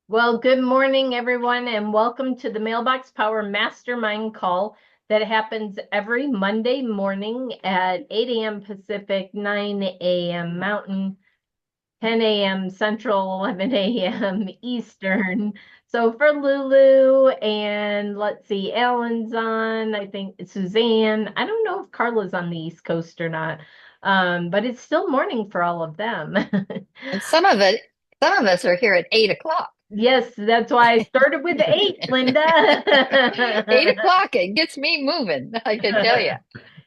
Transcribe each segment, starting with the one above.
Well, good morning, everyone, and welcome to the Mailbox Power Mastermind Call that happens every Monday morning at 8 a.m. Pacific, 9 a.m. Mountain, 10 a.m. Central, 11 a.m. Eastern. So for Lulu and let's see, Alan's on, I think Suzanne. I don't know if Carla's on the East Coast or not, but it's still morning for all of them. And some of us are here at 8 o'clock. Yes, that's why I started with 8, Eight Linda. o'clock, it gets me moving, I can tell you.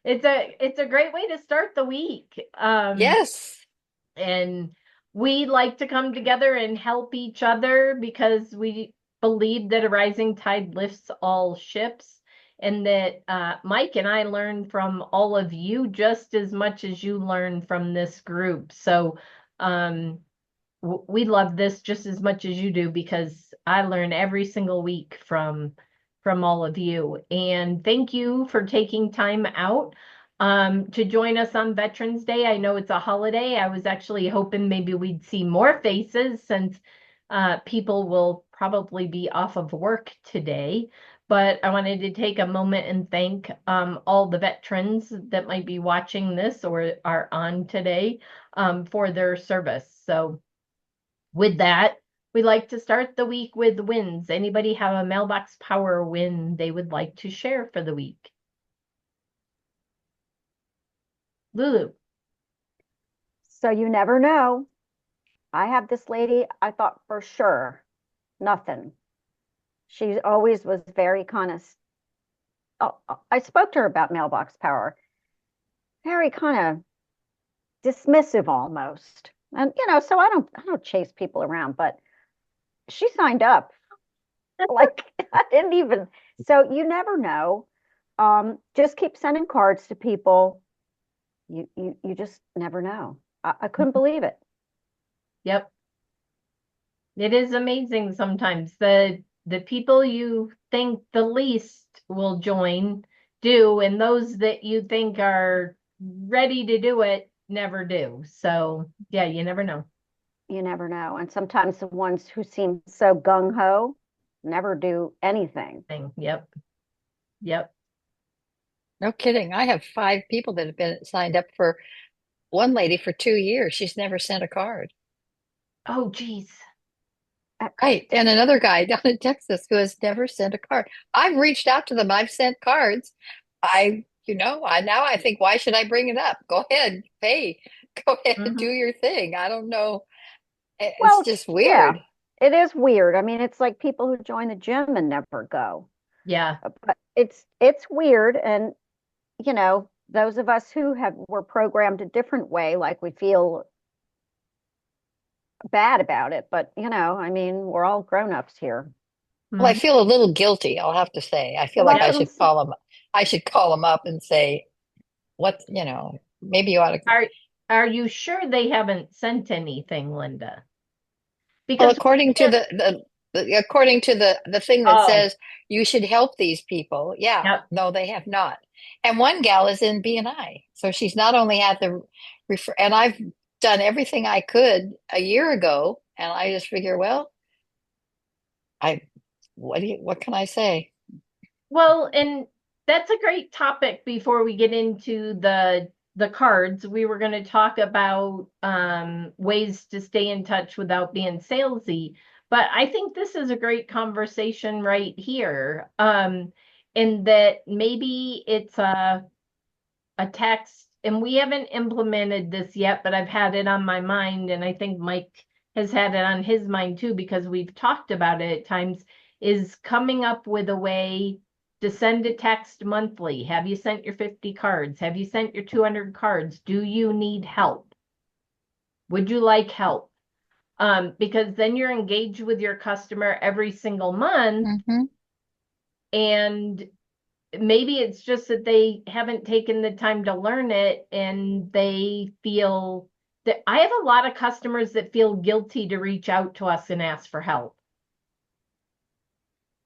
It's a great way to start the week. Yes. And we like to come together and help each other because we believe that a rising tide lifts all ships, and that Mike and I learn from all of you just as much as you learn from this group. So um, we love this just as much as you do because I learn every single week from all of you. And thank you for taking time out to join us on Veterans Day. I know it's a holiday. I was actually hoping maybe we'd see more faces since people will probably be off of work today. But I wanted to take a moment and thank all the veterans that might be watching this or are on today for their service. So with that, we like to start the week with wins. Anybody have a mailbox power win they would like to share for the week? Lulu. So you never know. I have this lady, I thought for sure, nothing. She always was very kind of, I spoke to her about mailbox power, very kind of dismissive almost. And so I don't chase people around, but she signed up. Like I didn't even, so you never know. Just keep sending cards to people. You just never know. I couldn't believe it. Yep. It is amazing sometimes. The people you think the least will join do, and those that you think are ready to do it never do. So yeah, you never know. You never know. And sometimes the ones who seem so gung ho never do anything. Yep. Yep. No kidding. I have 5 people that have been signed up for one lady for 2 years. She's never sent a card. Oh, geez. Uh, Right. And another guy down in Texas who has never sent a card. I've reached out to them. I've sent cards. I think, why should I bring it up? Go ahead, pay. Go ahead and do Mhm. your thing. I don't know. It's Well, just yeah, weird. it is weird. I mean, it's like people who join the gym and never go. Yeah. But it's weird. And, those of us who have were programmed a different way, like we feel bad about it. But, I mean, we're all grown-ups here. Well, I Mhm. feel a little guilty, I'll have to say. I feel Well, like Yep. I should call them up and say, maybe you ought to. Are are you sure they haven't sent anything, Linda? Well, Because according to according to the thing that oh, says you should help these people, yeah, yep. no, they have not. And one gal is in BNI, so she's not only had the refer, and I've done everything I could a year ago, and I just figure, well, I what can I say? Well, and that's a great topic before we get into the cards. We were going to talk about ways to stay in touch without being salesy, but I think this is a great conversation right here. In that maybe it's a text, and we haven't implemented this yet, but I've had it on my mind, and I think Mike has had it on his mind too, because we've talked about it at times, is coming up with a way to send a text monthly. Have you sent your 50 cards? Have you sent your 200 cards? Do you need help? Would you like help? Because then you're engaged with your customer every single month, Hmm. and maybe it's just that they haven't taken the time to learn it and they feel that I have a lot of customers that feel guilty to reach out to us and ask for help.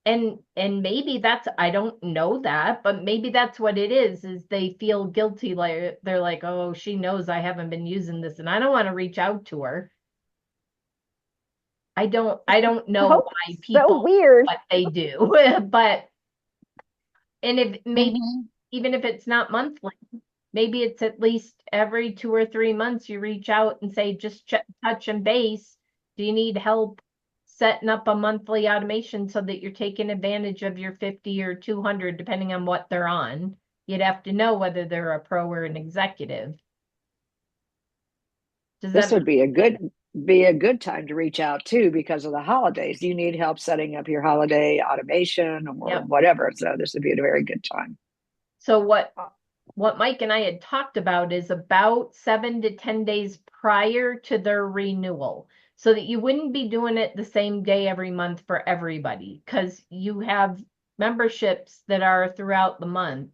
And maybe that's I don't know that, but maybe that's what it is they feel guilty, like they're like, "Oh, she knows I haven't been using this and I don't want to reach out to her." I don't know So, why so people do weird. what they do. But and if maybe Mhm. even if it's not monthly, maybe it's at least every 2 or 3 months you reach out and say, just touch and base. Do you need help setting up a monthly automation so that you're taking advantage of your 50 or 200, depending on what they're on? You'd have to know whether they're a pro or an executive. Does This that would be a good time to reach out too because of the holidays. You need help setting up your holiday automation or Yep. whatever. So this would be a very good time. So what Mike and I had talked about is about 7 to 10 days prior to their renewal, so that you wouldn't be doing it the same day every month for everybody, because you have memberships that are throughout the month.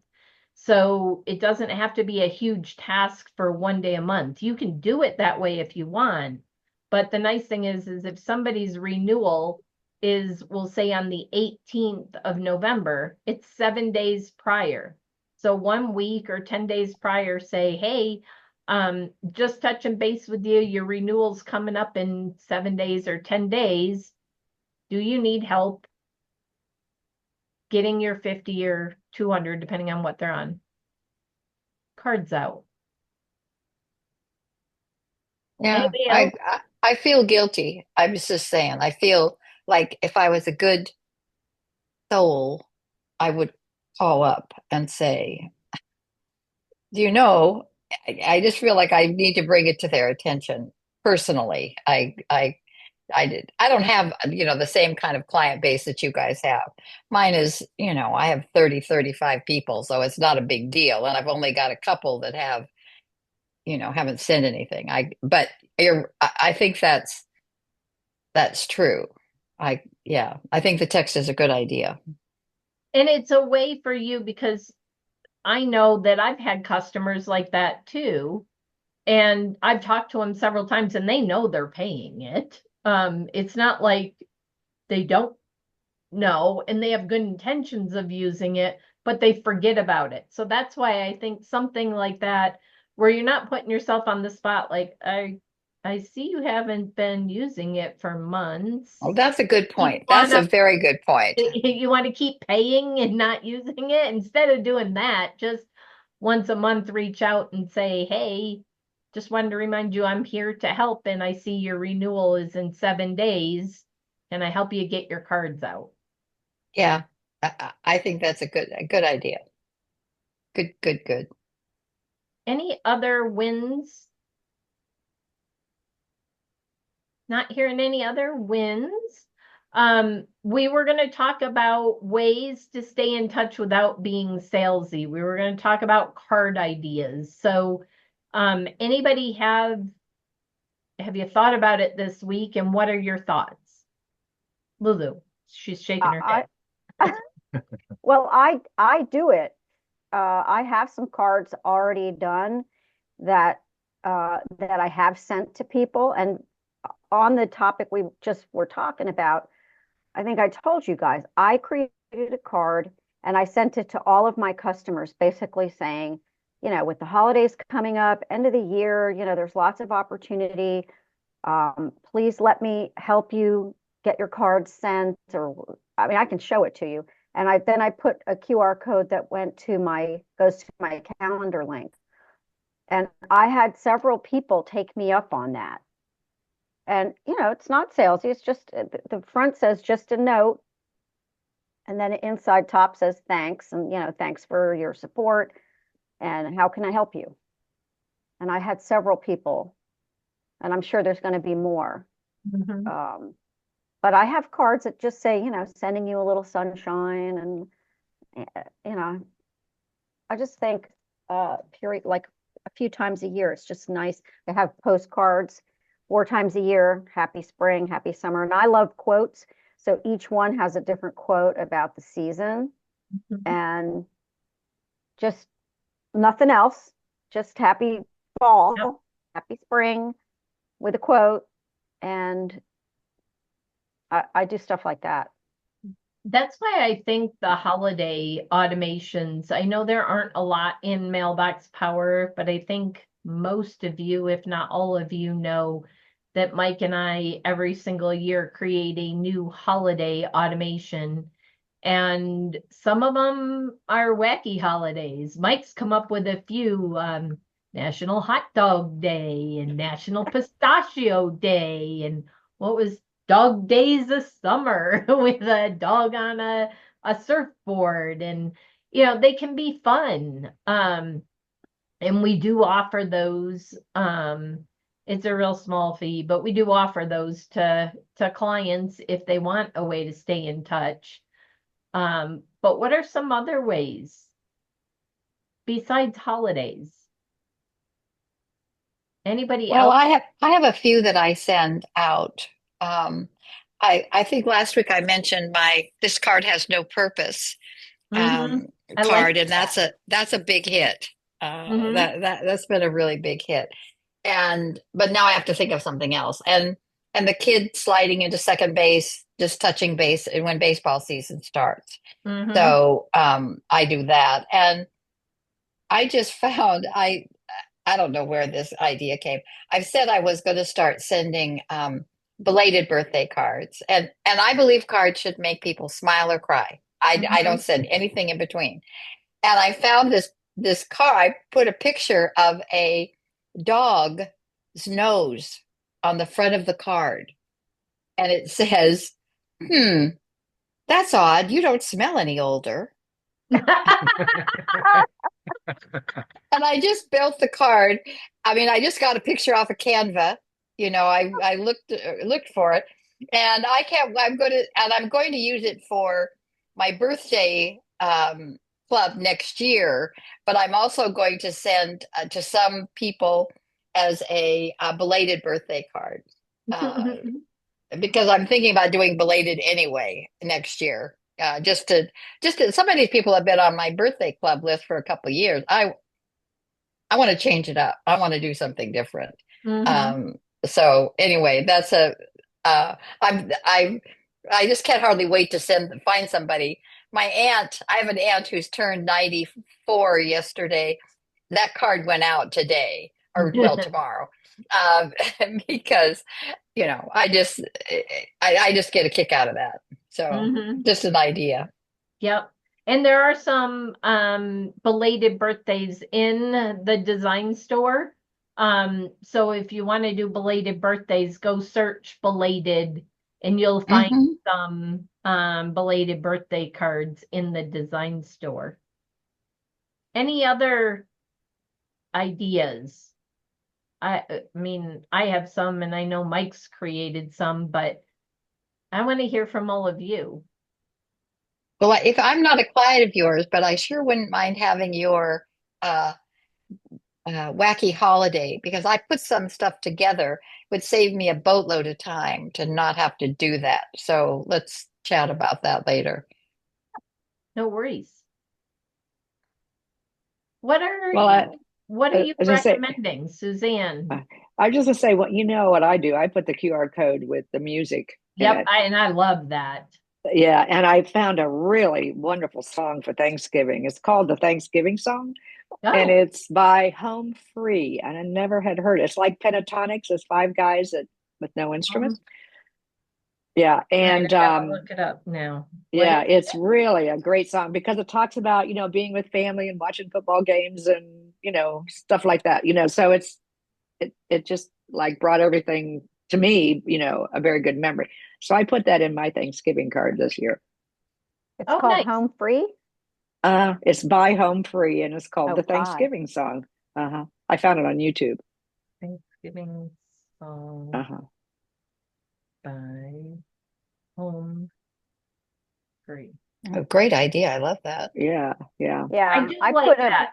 So it doesn't have to be a huge task for one day a month. You can do it that way if you want. But the nice thing is if somebody's renewal is, we'll say on the 18th of November, it's 7 days prior. So 1 week or 10 days prior, say, hey, just touching base with you. Your renewal's coming up in 7 days or 10 days. Do you need help getting your 50 or 200, depending on what they're on, cards out? Yeah, Anybody else? I feel guilty. I was just saying, I feel like if I was a good soul, I would call up and say, do you know, I just feel like I need to bring it to their attention personally. I did. I don't have, the same kind of client base that you guys have. Mine is, I have 35 people, so it's not a big deal. And I've only got a couple that have, haven't sent anything. I think that's true. Yeah, I think the text is a good idea. And it's a way for you, because I know that I've had customers like that too. And I've talked to them several times and they know they're paying it. It's not like they don't know, and they have good intentions of using it, but they forget about it. So that's why I think something like that, where you're not putting yourself on the spot, like, I see you haven't been using it for months. Oh, that's a good You point. That's a wanna very good point. you want to keep paying and not using it. Instead of doing that, just once a month reach out and say, hey, just wanted to remind you I'm here to help, and I see your renewal is in 7 days. Can I help you get your cards out? Yeah, I think that's a good idea. Good, good, good. Any other wins? Not hearing any other wins. We were going to talk about ways to stay in touch without being salesy. We were going to talk about card ideas. So, anybody have you thought about it this week, and what are your thoughts? Lulu, she's shaking her I, head. well, I do it. I have some cards already done that that I have sent to people. And on the topic we just were talking about, I think I told you guys, I created a card and I sent it to all of my customers, basically saying, with the holidays coming up, end of the year, there's lots of opportunity. Please let me help you get your cards sent, or I mean, I can show it to you. And I put a QR code that goes to my calendar link. And I had several people take me up on that. And it's not salesy. It's just the front says just a note, and then the inside top says thanks, and thanks for your support, and how can I help you? And I had several people, and I'm sure there's going to be more. Mhm. But I have cards that just say, sending you a little sunshine, and I just think period, like a few times a year, it's just nice to have postcards 4 times a year. Happy spring, happy summer. And I love quotes. So each one has a different quote about the season, Mhm. and just nothing else. Just happy Yep. fall, happy spring with a quote. And I do stuff like that. That's why I think the holiday automations, I know there aren't a lot in Mailbox Power, but I think most of you, if not all of you, know that Mike and I every single year create a new holiday automation. And some of them are wacky holidays. Mike's come up with a few, National Hot Dog Day and National Pistachio Day, and what was Dog Days of Summer with a dog on a surfboard. And, they can be fun. And we do offer those. It's a real small fee, but we do offer those to clients if they want a way to stay in touch. But what are some other ways besides holidays? Anybody Well, else? I have a few that I send out. Um, I think last week I mentioned my "This card has no purpose" Mm-hmm. I like card, and that. that's a big hit. Mm-hmm. That's been a really big hit. But now I have to think of something else. And the kid sliding into second base, just touching base, and when baseball season starts. Mm-hmm. So I do that, and I just found I don't know where this idea came. I've said I was going to start sending belated birthday cards, and I believe cards should make people smile or cry. I Mm-hmm. don't send anything in between. And I found this card. I put a picture of a dog's nose on the front of the card, and it says, "Hmm, that's odd. You don't smell any older." And I just built the card. I mean, I just got a picture off of Canva. I looked for it, and I can't. I'm going to use it for my birthday club next year. But I'm also going to send to some people as a belated birthday card because I'm thinking about doing belated anyway next year. Just to some of these people have been on my birthday club list for a couple of years. I want to change it up. I want to do something different. Mm-hmm. Um, so anyway, that's a I just can't hardly wait to find somebody. I have an aunt who's turned 94 yesterday. That card went out today, or well, tomorrow, um, because I just get a kick out of that. So Mm-hmm. just an idea. Yep. And there are some belated birthdays in the design store. So if you want to do belated birthdays, go search belated and you'll find Hmm. some belated birthday cards in the design store. Any other ideas? I mean, I have some and I know Mike's created some, but I want to hear from all of you. Well, if I'm not a client of yours, but I sure wouldn't mind having your uh, wacky holiday because I put some stuff together. Would save me a boatload of time to not have to do that. So let's chat about that later. No worries. What are Well, what are you as I say, recommending, Suzanne? I just to say what you know what I do. I put the QR code with the music in Yep, it. I love that. Yeah, and I found a really wonderful song for Thanksgiving. It's called the Thanksgiving song, and Oh, it's by Home Free. And I never had heard it. It's like pentatonics. It's five guys with no instruments. um, Yeah, all right, and I gotta look it up now. What yeah, is it's really a great song because it talks about being with family and watching football games and stuff like that. So it just like brought everything to me, a very good memory. So I put that in my Thanksgiving card this year. It's Oh, called nice. Home Free. It's by Home Free and it's called Oh, the bye. Thanksgiving song. I found it on YouTube. Thanksgiving song Uh-huh. by Home Free. Oh, great idea. I love that. Yeah, yeah. I Yeah, do like that.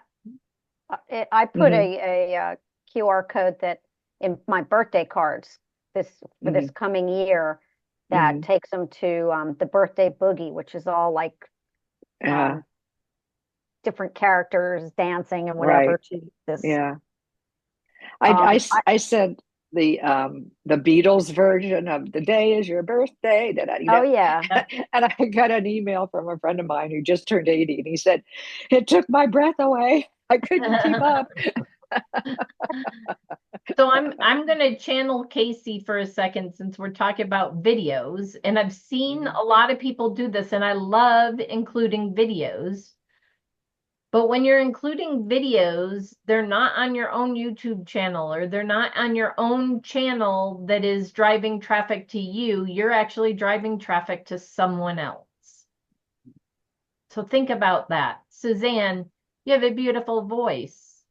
I put Hmm. a QR code that in my birthday cards this for Hmm. this coming year that Hmm. takes them to the birthday boogie, which is all like Yeah, um, different characters dancing and whatever right. to this. Yeah. I said the Beatles version of "The Day Is Your Birthday," Oh yeah, Yep. and I got an email from a friend of mine who just turned 80, and he said, "It took my breath away. I couldn't keep up." So I'm gonna channel Casey for a second since we're talking about videos, and I've seen a lot of people do this, and I love including videos. But when you're including videos, they're not on your own YouTube channel or they're not on your own channel that is driving traffic to you. You're actually driving traffic to someone else. So think about that. Suzanne, you have a beautiful voice.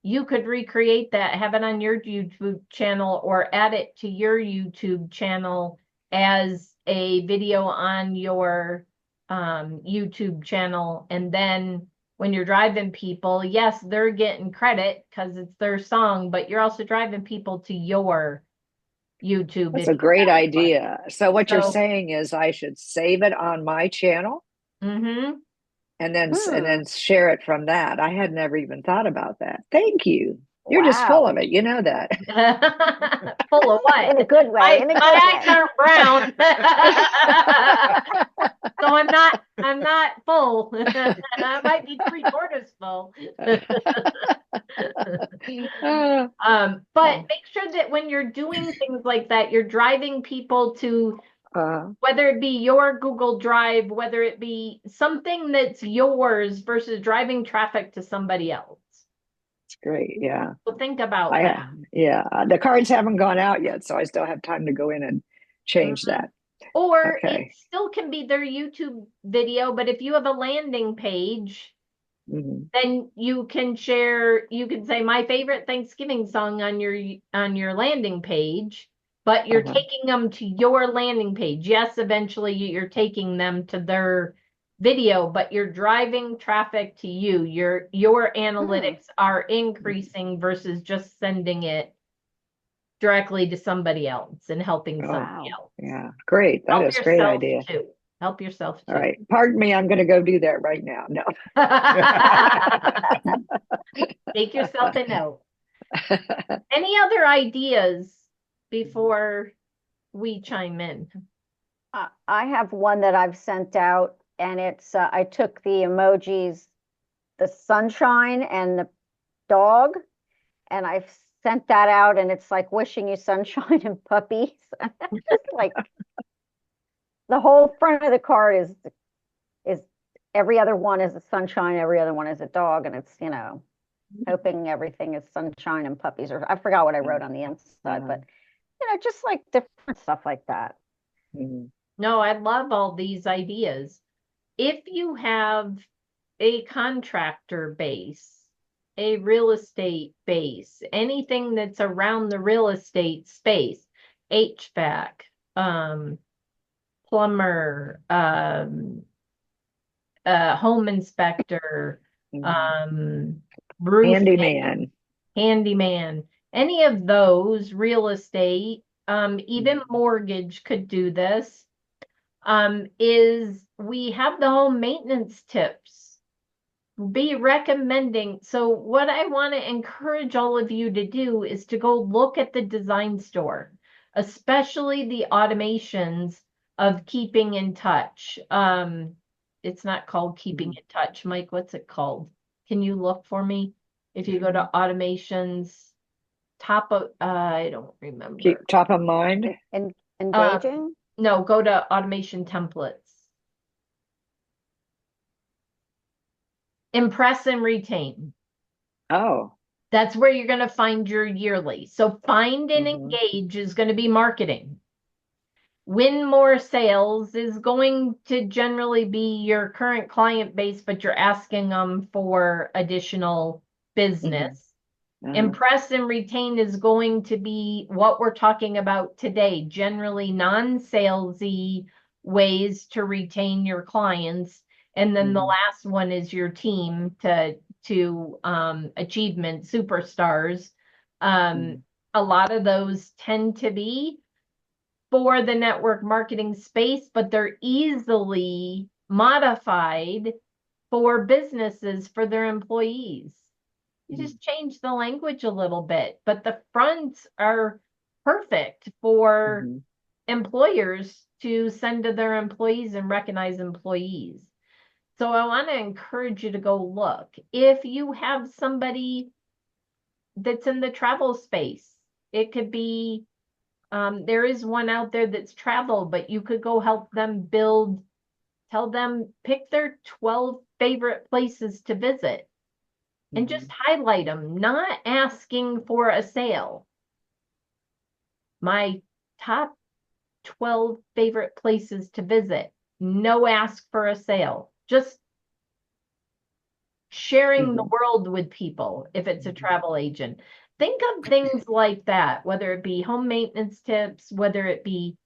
You could recreate that, have it on your YouTube channel or add it to your YouTube channel as a video on your YouTube channel. And then when you're driving people, yes, they're getting credit because it's their song, but you're also driving people to your YouTube. That's a great idea. So what you're saying is I should save it on my channel Mm-hmm. and then share it from that. I had never even thought about that. Thank you. You're just Wow. full of it. You know that. Full of what? In a good way. In a good My eyes way. aren't brown. So I'm not full. I might be 3/4 full. But make sure that when you're doing things like that, you're driving people to whether it be your Google Drive, whether it be something that's yours versus driving traffic to somebody else. It's great. Yeah. So think about that. Yeah. The cards haven't gone out yet, so I still have time to go in and change that. Or Okay. it still can be their YouTube video, but if you have a landing page, then you can share, you can say my favorite Thanksgiving song on your landing page, but you're taking them to your landing page. Yes, eventually you're taking them to their video, but you're driving traffic to you. Your analytics are increasing versus just sending it directly to somebody else and helping somebody else. Yeah, great. That Help is a great yourself idea. too. Help yourself too. All right. Pardon me, I'm going to go do that right now. No. Make yourself a note. Any other ideas before we chime in? I have one that I've sent out, and it's I took the emojis, the sunshine and the dog, and I've sent that out, and it's like wishing you sunshine and puppies. Just like the whole front of the card is every other one is a sunshine, every other one is a dog, and it's hoping everything is sunshine and puppies, or I forgot what I wrote on the inside, but just like different stuff like that. No, I love all these ideas. If you have a contractor base, a real estate base, anything that's around the real estate space, HVAC, plumber, home inspector, roofing, handyman, any of those, real estate, even mortgage could do this, is we have the home maintenance tips. Be recommending. So what I want to encourage all of you to do is to go look at the design store, especially the automations of keeping in touch. It's not called keeping in touch. Mike, what's it called? Can you look for me? If you go to automations, top of, I don't remember. Keep top of mind. And engaging? No, go to automation templates. Impress and retain. Oh. That's where you're going to find your yearly. So find and engage is going to be marketing. Win more sales is going to generally be your current client base, but you're asking them for additional business. Impress and retain is going to be what we're talking about today, generally non-salesy ways to retain your clients. And then the last one is your team to achievement superstars. A lot of those tend to be for the network marketing space, but they're easily modified for businesses, for their employees. You just change the language a little bit, but the fronts are perfect for employers to send to their employees and recognize employees. So I want to encourage you to go look. If you have somebody that's in the travel space. It could be, there is one out there that's travel, but you could go help them build, tell them, pick their 12 favorite places to visit and just highlight them, not asking for a sale. My top 12 favorite places to visit. No ask for a sale. Just sharing the world with people if it's a travel agent. Think of things like that, whether it be home maintenance tips, whether it be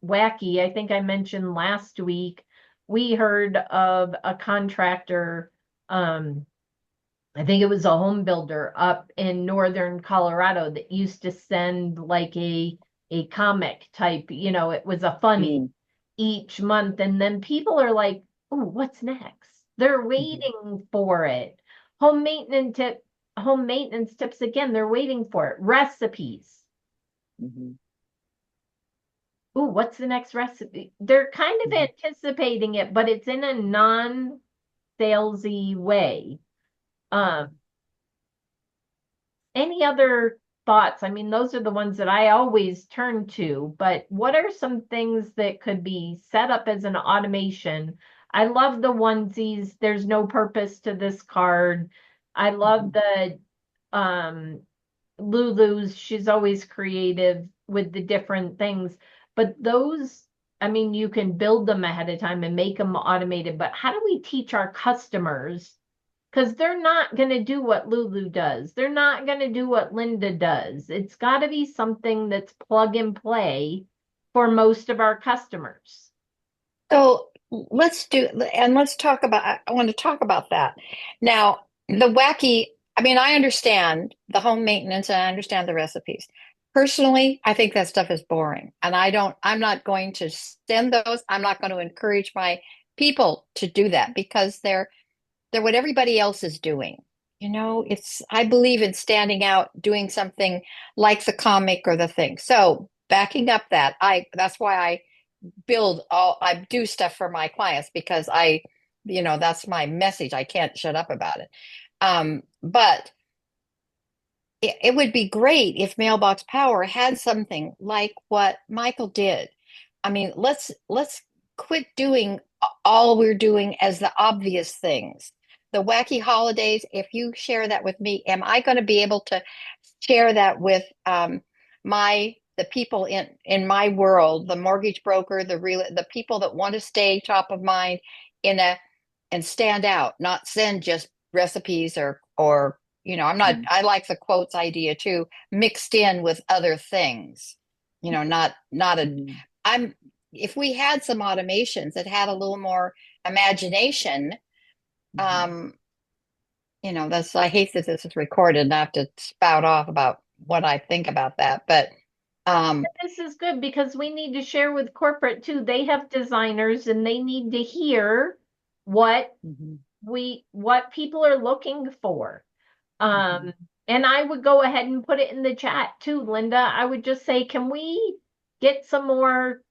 wacky. I think I mentioned last week, we heard of a contractor, I think it was a home builder up in northern Colorado that used to send like a comic type, it was a funny each month. And then people are like, oh, what's next? They're waiting for it. Home maintenance tips again, they're waiting for it. Recipes. Ooh, what's the next recipe? They're kind of anticipating it, but it's in a non-salesy way. Any other thoughts? I mean, those are the ones that I always turn to, but what are some things that could be set up as an automation? I love the onesies. There's no purpose to this card. I love the Lulu's. She's always creative with the different things. But those, I mean, you can build them ahead of time and make them automated, but how do we teach our customers? Because they're not going to do what Lulu does. They're not going to do what Linda does. It's got to be something that's plug and play for most of our customers. So let's talk about, I want to talk about that. Now, the wacky, I mean, I understand the home maintenance and I understand the recipes. Personally, I think that stuff is boring. And I'm not going to send those. I'm not going to encourage my people to do that because they're what everybody else is doing. I believe in standing out, doing something like the comic or the thing. So backing up that's why I do stuff for my clients because that's my message. I can't shut up about it. But it would be great if Mailbox Power had something like what Michael did. I mean, let's quit doing all we're doing as the obvious things. The wacky holidays, if you share that with me, am I going to be able to share that with the people in my world, the mortgage broker, the people that want to stay top of mind and stand out, not send just recipes or I like the quotes idea too, mixed in with other things, if we had some automations that had a little more imagination, I hate that this is recorded and I have to spout off about what I think about that, but this is good because we need to share with corporate too. They have designers and they need to hear what people are looking for. And I would go ahead and put it in the chat too, Linda. I would just say, can we get some more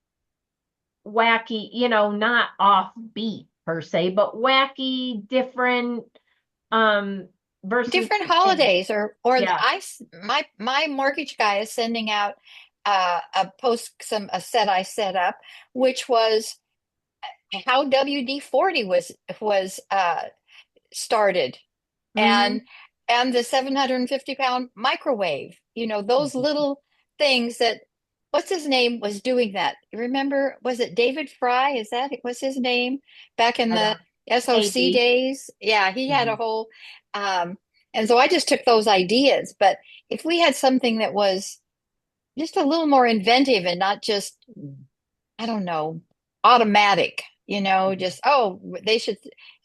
wacky, not offbeat per se, but wacky, different, versus different holidays yeah. My mortgage guy is sending out a set I set up, which was how WD-40 was started, and the 750-pound microwave. Those little things that what's his name was doing that. Remember, was it David Fry? Was his name back in the SOC days? Yeah, he had a whole and so I just took those ideas. But if we had something that was just a little more inventive and not just, I don't know, automatic, just, they should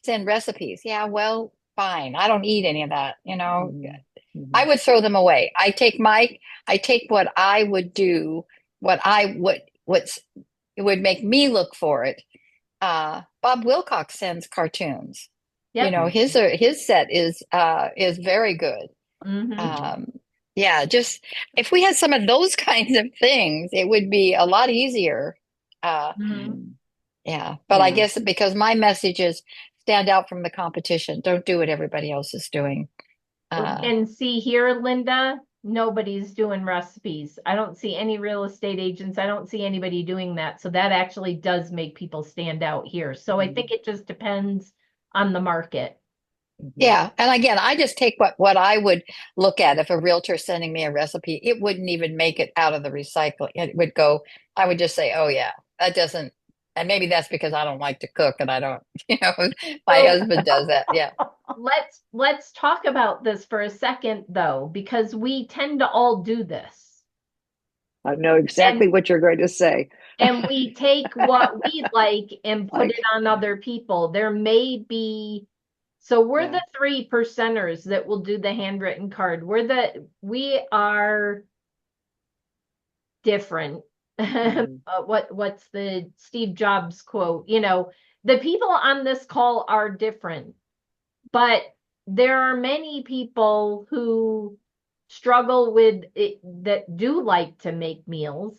send recipes. Yeah, well, fine. I don't eat any of that, I would throw them away. I take what I would do, what's it would make me look for it. Bob Wilcox sends cartoons. Yep. His set is very good. Yeah, just if we had some of those kinds of things, it would be a lot easier. Yeah, but I guess because my message is stand out from the competition. Don't do what everybody else is doing. And see here, Linda, nobody's doing recipes. I don't see any real estate agents. I don't see anybody doing that. So that actually does make people stand out here. So I think it just depends on the market. Yeah. And again, I just take what I would look at if a realtor sending me a recipe, it wouldn't even make it out of the recycling. It would go, I would just say, oh yeah, that doesn't, and maybe that's because I don't like to cook and I don't, my So husband does that. Yeah. let's talk about this for a second though, because we tend to all do this. I know exactly what you're going to say. And we take what we like and put Like, it on other people. There may be, so we're the 3%ers that will do the handwritten card. We are different. What's the Steve Jobs quote? The people on this call are different, but there are many people who struggle with it that do like to make meals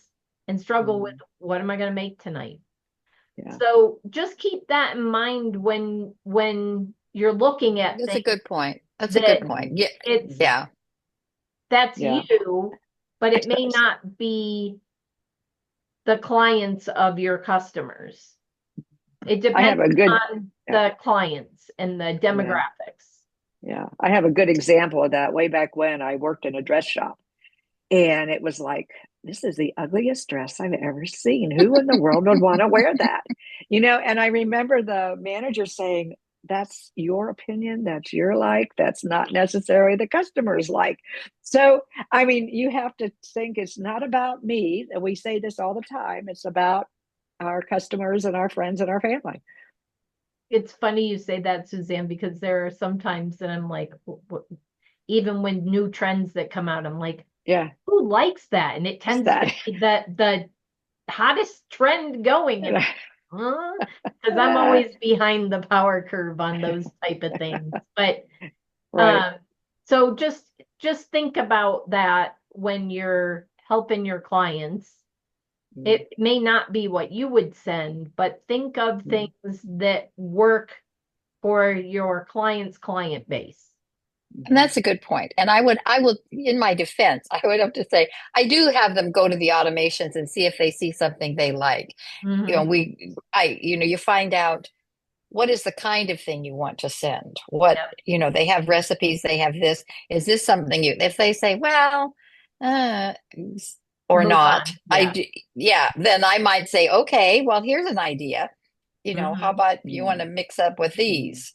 and struggle with what am I going to make tonight? Yeah. So just keep that in mind when you're looking at That's a things good point. That's a that good point. Yeah. it's Yeah. that's Yeah. you, but it may not be the clients of your customers. It I have depends a good, on the clients and the demographics. yeah, I have a good example of that. Way back when I worked in a dress shop, and it was like, this is the ugliest dress I've ever seen. Who in the world would want to wear that? And I remember the manager saying, that's your opinion, that's your like, that's not necessarily the customer's like. So, I mean, you have to think it's not about me. We say this all the time. It's about our customers and our friends and our family. It's funny you say that, Suzanne, because there are some times that I'm like, even when new trends that come out, I'm like, Yeah. who likes that? And it tends to That. be the hottest trend going. And because I'm always behind the power curve on those type of things. But Right. so just think about that when you're helping your clients. It may not be what you would send, but think of things that work for your client's client base. And that's a good point. And I will, in my defense, I would have to say, I do have them go to the automations and see if they see something they like. You find out what is the kind of thing you want to send. They have recipes, they have this. Is this something if they say, well, or Move not, on. then I might say, okay, well, here's an idea. How about you want to mix up with these?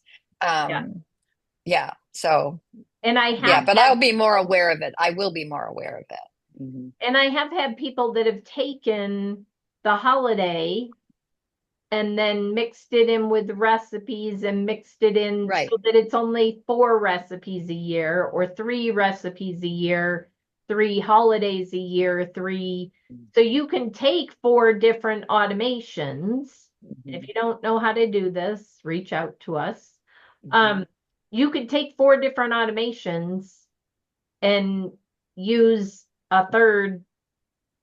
So, and but I'll be more aware of it. I will be more aware of it. And I have had people that have taken the holiday and then mixed it in with recipes and mixed it in so that it's only 4 recipes a year or 3 recipes a year, 3 holidays a year, 3. So you can take 4 different automations. If you don't know how to do this, reach out to us. You could take 4 different automations and use a third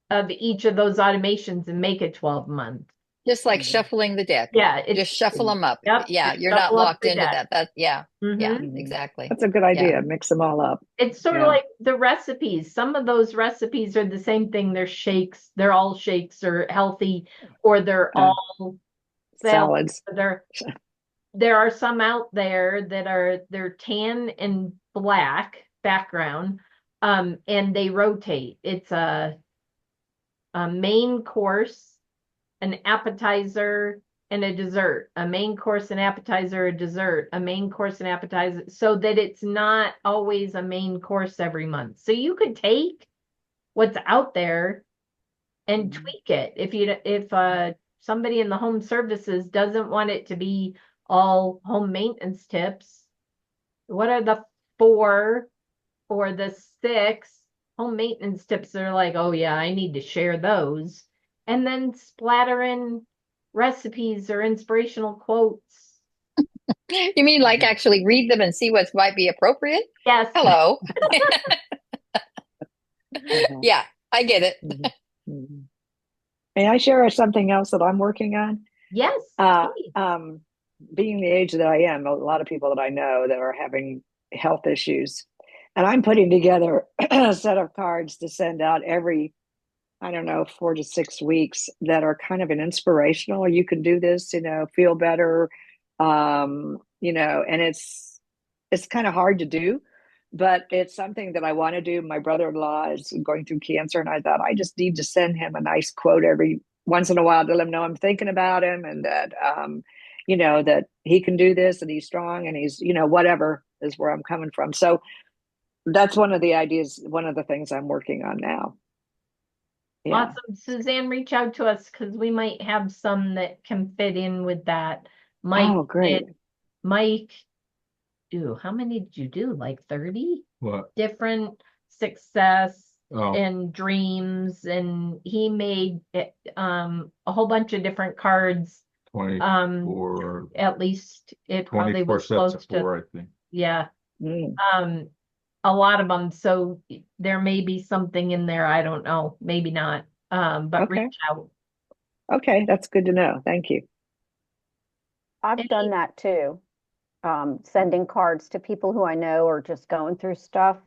of each of those automations and make it 12-month. Just like shuffling the deck. Yeah. Just shuffle them up. Yep, yeah. You're not locked into that. Yeah, exactly. That's a good idea. Mix them all up. It's sort of like the recipes. Some of those recipes are the same thing. They're shakes. They're all shakes or healthy, or they're all salads. There are some out there that they're tan and black background, and they rotate. It's a main course, an appetizer, and a dessert. A main course, an appetizer, a dessert, a main course, an appetizer, so that it's not always a main course every month. So you could take what's out there and tweak it. If somebody in the home services doesn't want it to be all home maintenance tips, what are the 4 or the 6 home maintenance tips that are like, oh yeah, I need to share those, and then splatter in recipes or inspirational quotes. You mean like actually read them and see what might be appropriate? Yes. Hello. Yeah, I get it. May I share something else that I'm working on? Yes. Being the age that I am, a lot of people that I know that are having health issues. And I'm putting together a set of cards to send out every, I don't know, 4 to 6 weeks that are kind of an inspirational. You can do this, feel better. And it's kind of hard to do, but it's something that I want to do. My brother-in-law is going through cancer, and I thought I just need to send him a nice quote every once in a while to let him know I'm thinking about him, and that that he can do this, and he's strong, and he's, whatever is where I'm coming from. So that's one of the ideas, one of the things I'm working on now. Yeah. Awesome. Suzanne, reach out to us because we might have some that can fit in with that. Mike Oh, great. Mike, how many did you do? Like 30? What? Different success Oh, and dreams, and he made a whole bunch of different cards. 24, At least it probably 24 was sets close of to, four, I think. yeah. Mm. A lot of them. So there may be something in there. I don't know. Maybe not. But Okay. reach out. Okay, that's good to know. Thank you. I've done Any, that too. Sending cards to people who I know are just going through stuff.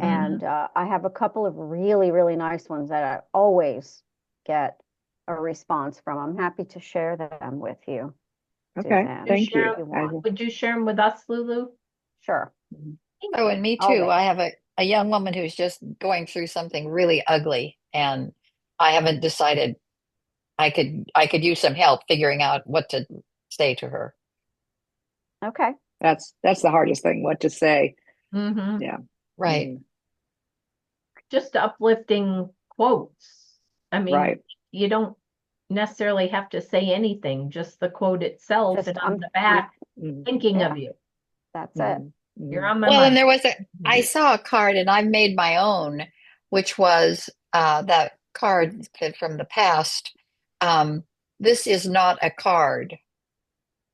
And I have a couple of really, really nice ones that I always get a response from. I'm happy to share them with you, Okay, Suzanne, thank you. if you want. would you share them with us, Lulu? Sure. Thank Oh, you. and me too. Always. I have a young woman who's just going through something really ugly, and I haven't decided. I could use some help figuring out what to say to her. Okay. That's the hardest thing, what to say. Mm-hmm. Yeah. Right. Mm. Just uplifting quotes. I mean, Right. you don't necessarily have to say anything, just the quote itself, Just and on the back, Mm. thinking yeah, of you. that's it. Mm. You're Mm. on my Well, and mind. there was I saw a card, and I've made my own, which was that card from the past. Um, this is not a card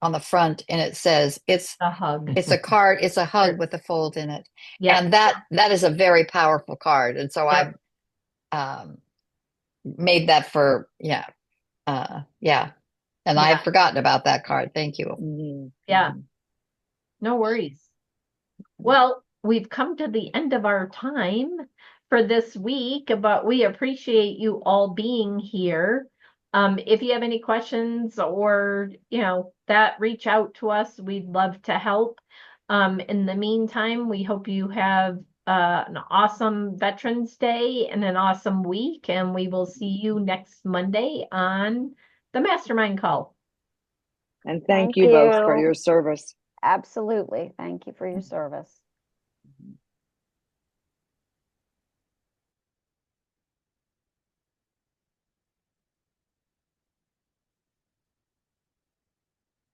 on the front, and it says A hug. it's a card, it's a hug with a fold in it. Yep. And that is a very powerful card. And so Yep. I've made that for yeah. And Yeah. I've forgotten about that card. Thank you. Mm. Yeah. No worries. Well, we've come to the end of our time for this week, but we appreciate you all being here. If you have any questions or, that, reach out to us. We'd love to help. In the meantime, we hope you have an awesome Veterans Day and an awesome week, and we will see you next Monday on the Mastermind Call. And Thank thank you both for you. your service. Absolutely. Thank you for your service.